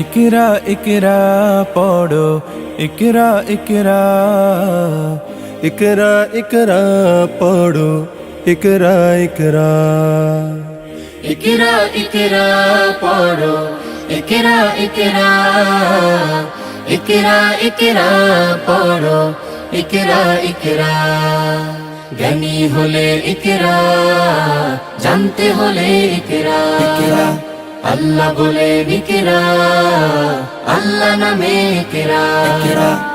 ইকরা ইকরা পড়ো ইকরা ইকরা ইকরা ইকরা পড়ো ইকরা ইকরা ইকরা ইকরা পড়ো ইকরা ইকরা ইকরা ইকরা পড়ো ইকরা ইকরা জ্ঞানী হলে ইকরা জানতে হলে ইকরা আল্লাহ বলে ইকরা আল্লাহ নামে ইকরা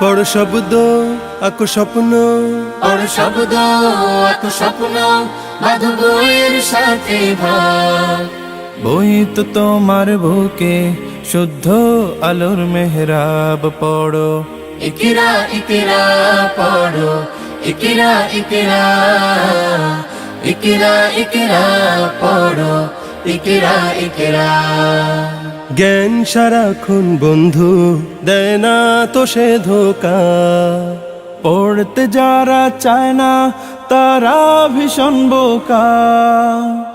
পড় শব্দ আঁকো স্বপ্ন পড় শব্দ আঁকো স্বপ্ন বাঁধো বইয়ের সাথে ভাগ বই তো তোমার বুকে শুদ্ধ আলোর মেহরাব পড়ো ইকরা ইকরা পড়ো ইকরা ইকরা ইকরা ইকরা পড়ো ইকরা ইকরা জ্ঞান সারাক্ষণ বন্ধু দেয় না তো সে ধোকা পড়তে যারা চায় না তারা ভীষণ বোকা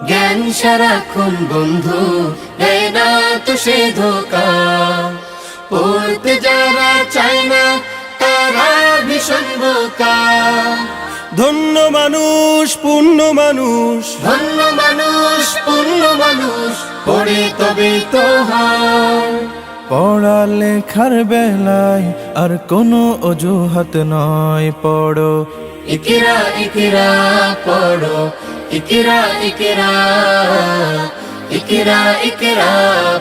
জ্ঞান সারাক্ষণ বন্ধু দেয় না তো সে ধোকা পড়তে যারা চায় না তারা ভীষণ বোকা ধন্য মানুষ পূর্ণ মানুষ ধন্য মানুষ পূর্ণ মানুষ পড়ে তবে তো হয় পড়ালেখার বেলায় আর কোনো অজুহাত নয় পড়ো ইকরা ইকরা পড়ো ইকরা ইকরা ইকরা ইকরা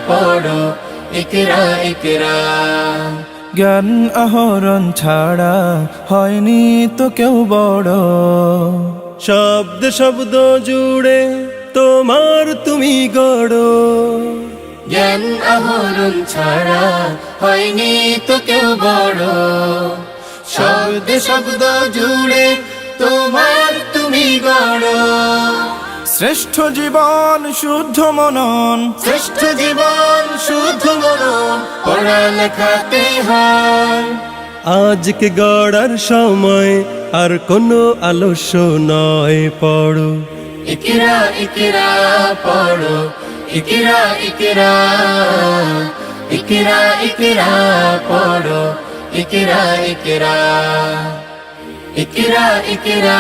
পড়ো ইকরা ইকরা জ্ঞান আহরণ ছাড়া হয়নি তো কেউ বড় শব্দ শব্দ জুড়ে তোমার তুমি গড়ো জ্ঞান আহরণ ছাড়া হয়নি তো কেউ বড় শব্দ শব্দ জুড়ে তোমার তুমি গড় শ্রেষ্ঠ জীবন শুদ্ধ মনন শ্রেষ্ঠ জীবন শুদ্ধ মনন পড়ালেখাতে হয় আজকে গড়ার সময় আর কোনো আলস্য নয় পড়ো ইকরা ইকরা পড়ো ইকরা ইকরা ইকরা ইকরা পড়ো ইকরা ইকরা ইকরা ইকরা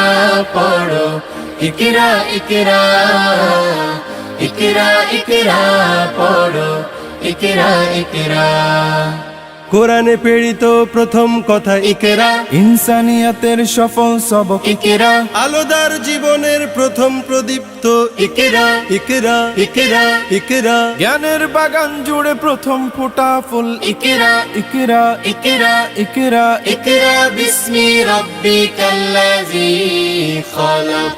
পড়ো ইকরা ইকরা ইকরা ইকরা পড়ো ইকরা ইকরা কোরআনে প্রেরিত প্রথম কথা ইকরা ইনসানিয়াতের সফল সবক ইকরা আলোদার জীবনের প্রথম প্রদীপ্ত ইকরা ইকরা ইকরা ইকরা জ্ঞানের বাগান জুড়ে প্রথম ফোটা ফুল ইকরা ইকরা ইকরা ইকরা ইকরা বিস্মি রাব্বিকাল্লাযী খালাক